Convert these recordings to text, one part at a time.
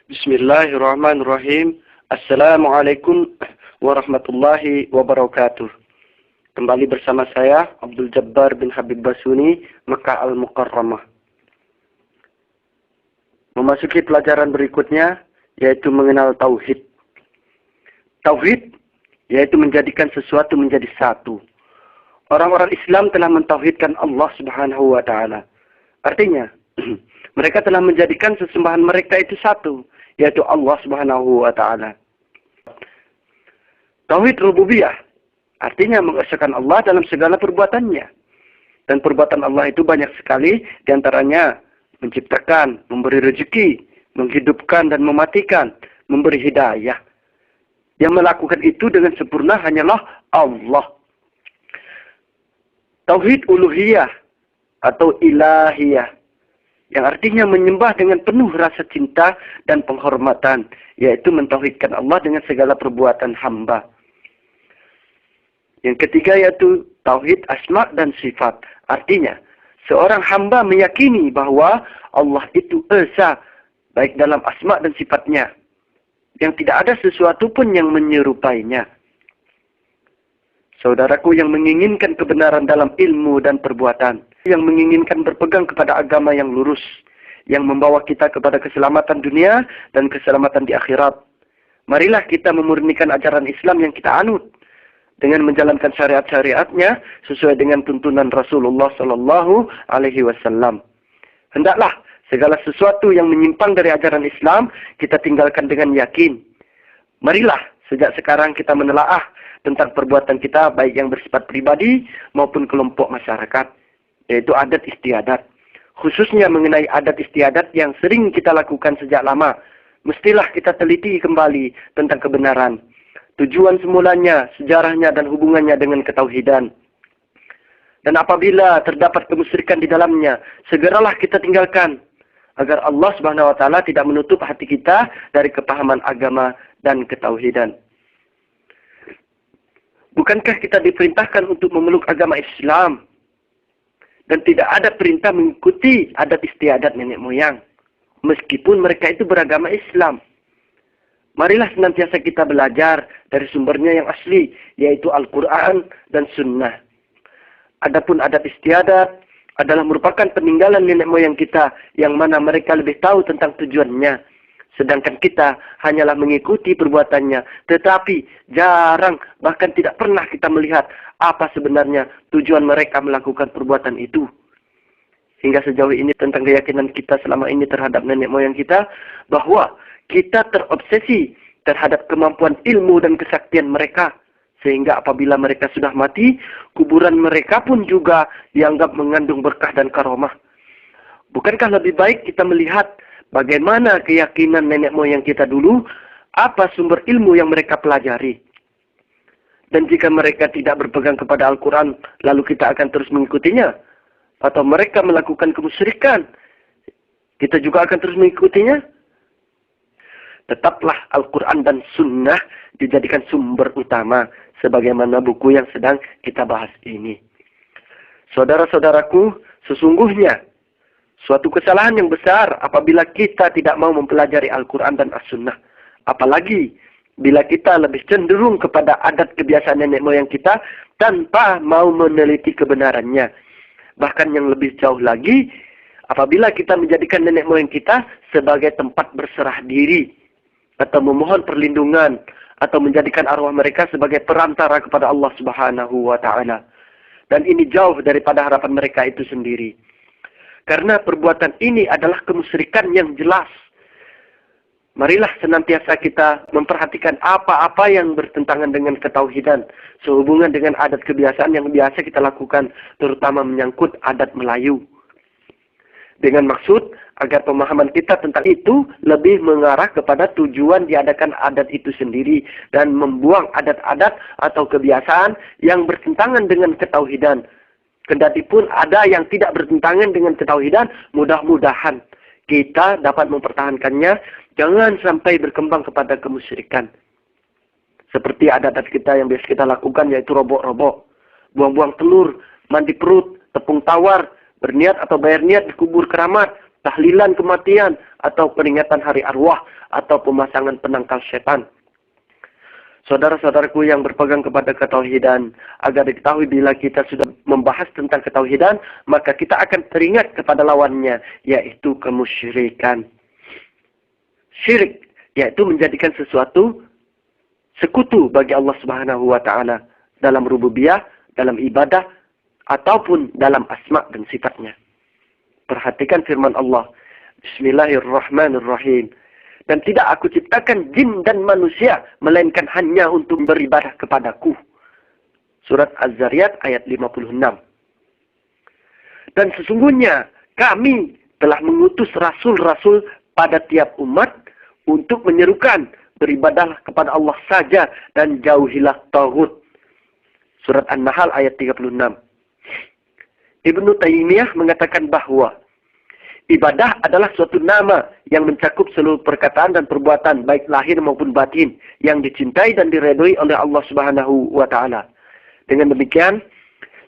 Bismillahirrahmanirrahim. Assalamualaikum warahmatullahi wabarakatuh. Kembali bersama saya, Abdul Jabbar bin Habib Basuni, Mekah Al-Mukarramah. Memasuki pelajaran berikutnya, yaitu mengenal Tauhid. Tauhid, yaitu menjadikan sesuatu menjadi satu. Orang-orang Islam telah mentauhidkan Allah Subhanahu wa Ta'ala. Artinya, mereka telah menjadikan sesembahan mereka itu satu, yaitu Allah Subhanahu wa Ta'ala. Tauhid rububiyah artinya mengesahkan Allah dalam segala perbuatannya. Dan perbuatan Allah itu banyak sekali, diantaranya menciptakan, memberi rezeki, menghidupkan dan mematikan, memberi hidayah. Yang melakukan itu dengan sempurna hanyalah Allah. Tauhid uluhiyah atau ilahiyah, yang artinya menyembah dengan penuh rasa cinta dan penghormatan, yaitu mentauhidkan Allah dengan segala perbuatan hamba. Yang ketiga yaitu tauhid asma dan sifat. Artinya, seorang hamba meyakini bahwa Allah itu esa, baik dalam asma dan sifatnya, yang tidak ada sesuatu pun yang menyerupainya. Saudaraku yang menginginkan kebenaran dalam ilmu dan perbuatan, yang menginginkan berpegang kepada agama yang lurus, yang membawa kita kepada keselamatan dunia dan keselamatan di akhirat. Marilah kita memurnikan ajaran Islam yang kita anut, dengan menjalankan syariat-syariatnya sesuai dengan tuntunan Rasulullah Sallallahu Alaihi Wasallam. Hendaklah segala sesuatu yang menyimpang dari ajaran Islam kita tinggalkan dengan yakin. Marilah sejak sekarang kita menelaah tentang perbuatan kita, baik yang bersifat pribadi maupun kelompok masyarakat, yaitu adat istiadat. Khususnya mengenai adat istiadat yang sering kita lakukan sejak lama, mestilah kita teliti kembali tentang kebenaran, tujuan semulanya, sejarahnya dan hubungannya dengan ketauhidan. Dan apabila terdapat kemusyrikan di dalamnya, segeralah kita tinggalkan, agar Allah Subhanahu wa Ta'ala tidak menutup hati kita dari kepahaman agama dan ketauhidan. Bukankah kita diperintahkan untuk memeluk agama Islam? Dan tidak ada perintah mengikuti adat istiadat nenek moyang, meskipun mereka itu beragama Islam. Marilah senantiasa kita belajar dari sumbernya yang asli, yaitu Al-Quran dan Sunnah. Adapun adat istiadat adalah merupakan peninggalan nenek moyang kita, yang mana mereka lebih tahu tentang tujuannya. Sedangkan kita hanyalah mengikuti perbuatannya, tetapi jarang, bahkan tidak pernah kita melihat apa sebenarnya tujuan mereka melakukan perbuatan itu. Hingga sejauh ini tentang keyakinan kita selama ini terhadap nenek moyang kita, bahwa kita terobsesi terhadap kemampuan ilmu dan kesaktian mereka. Sehingga apabila mereka sudah mati, kuburan mereka pun juga dianggap mengandung berkah dan karomah. Bukankah lebih baik kita melihat bagaimana keyakinan nenek moyang kita dulu, apa sumber ilmu yang mereka pelajari. Dan jika mereka tidak berpegang kepada Al-Quran, lalu kita akan terus mengikutinya. Atau mereka melakukan kemusyrikan, kita juga akan terus mengikutinya. Tetaplah Al-Quran dan Sunnah dijadikan sumber utama, sebagaimana buku yang sedang kita bahas ini. Saudara-saudaraku, sesungguhnya suatu kesalahan yang besar apabila kita tidak mau mempelajari Al-Quran dan As-Sunnah. Apalagi bila kita lebih cenderung kepada adat kebiasaan nenek moyang kita tanpa mau meneliti kebenarannya. Bahkan yang lebih jauh lagi, apabila kita menjadikan nenek moyang kita sebagai tempat berserah diri, atau memohon perlindungan, atau menjadikan arwah mereka sebagai perantara kepada Allah Subhanahu wa Ta'ala. Dan ini jauh daripada harapan mereka itu sendiri. Karena perbuatan ini adalah kemusyrikan yang jelas. Marilah senantiasa kita memperhatikan apa-apa yang bertentangan dengan ketauhidan, sehubungan dengan adat kebiasaan yang biasa kita lakukan, terutama menyangkut adat Melayu. Dengan maksud agar pemahaman kita tentang itu lebih mengarah kepada tujuan diadakan adat itu sendiri, dan membuang adat-adat atau kebiasaan yang bertentangan dengan ketauhidan. Kendati pun ada yang tidak bertentangan dengan ketauhidan, mudah-mudahan kita dapat mempertahankannya, jangan sampai berkembang kepada kemusyrikan. Seperti adat-adat kita yang biasa kita lakukan, yaitu robok-robok, buang-buang telur, mandi perut, tepung tawar, berniat atau bayar niat di kubur keramat, tahlilan kematian, atau peringatan hari arwah, atau pemasangan penangkal setan. Saudara-saudaraku yang berpegang kepada ketauhidan, agar diketahui bila kita sudah membahas tentang ketauhidan, maka kita akan teringat kepada lawannya, yaitu kemusyrikan. Syirik, yaitu menjadikan sesuatu sekutu bagi Allah Subhanahu wa Ta'ala dalam rububiyah, dalam ibadah, ataupun dalam asma dan sifatnya. Perhatikan firman Allah, Bismillahirrahmanirrahim. Dan tidak aku ciptakan jin dan manusia, melainkan hanya untuk beribadah kepadaku. Surat Az-Zariyat ayat 56. Dan sesungguhnya kami telah mengutus rasul-rasul pada tiap umat untuk menyerukan beribadahlah kepada Allah saja dan jauhilah taghut. Surat An-Nahl ayat 36. Ibnu Taimiyah mengatakan bahwa ibadah adalah suatu nama yang mencakup seluruh perkataan dan perbuatan, baik lahir maupun batin, yang dicintai dan diredoi oleh Allah Subhanahu wa Ta'ala. Dengan demikian,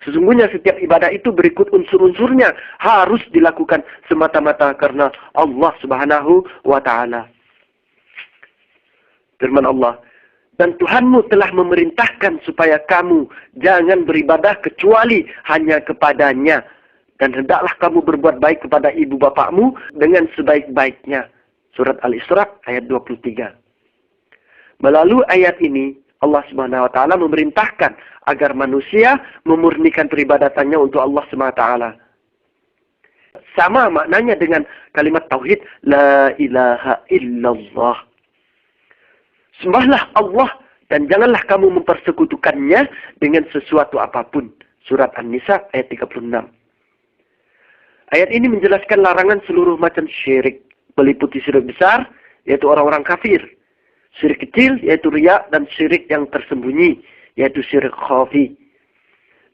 sesungguhnya setiap ibadah itu berikut unsur-unsurnya harus dilakukan semata-mata karena Allah Subhanahu wa Ta'ala. Firman Allah, dan Tuhanmu telah memerintahkan supaya kamu jangan beribadah kecuali hanya kepadanya. Dan hendaklah kamu berbuat baik kepada ibu bapakmu dengan sebaik-baiknya. Surat Al-Isra ayat 23. Melalui ayat ini, Allah Subhanahu wa Ta'ala memerintahkan agar manusia memurnikan peribadatannya untuk Allah Subhanahu wa Ta'ala. Sama maknanya dengan kalimat tauhid, La ilaha illallah. Sembahlah Allah dan janganlah kamu mempersekutukannya dengan sesuatu apapun. Surat An-Nisa ayat 36. Ayat ini menjelaskan larangan seluruh macam syirik, meliputi syirik besar, yaitu orang-orang kafir. Syirik kecil, yaitu riya, dan syirik yang tersembunyi, yaitu syirik khafi.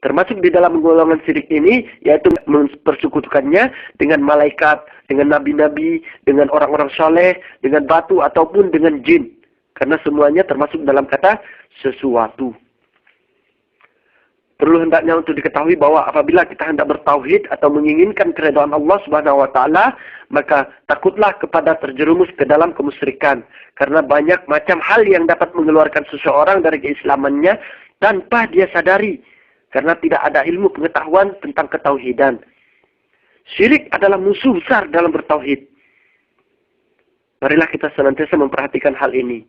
Termasuk di dalam golongan syirik ini, yaitu mempersekutukannya dengan malaikat, dengan nabi-nabi, dengan orang-orang saleh, dengan batu, ataupun dengan jin. Karena semuanya termasuk dalam kata sesuatu. Perlu hendaknya untuk diketahui bahwa apabila kita hendak bertauhid atau menginginkan keridhaan Allah Subhanahu wa Ta'ala, maka takutlah kepada terjerumus ke dalam kemusyrikan. Karena banyak macam hal yang dapat mengeluarkan seseorang dari keislamannya tanpa dia sadari. Karena tidak ada ilmu pengetahuan tentang ketauhidan. Syirik adalah musuh besar dalam bertauhid. Marilah kita senantiasa memperhatikan hal ini.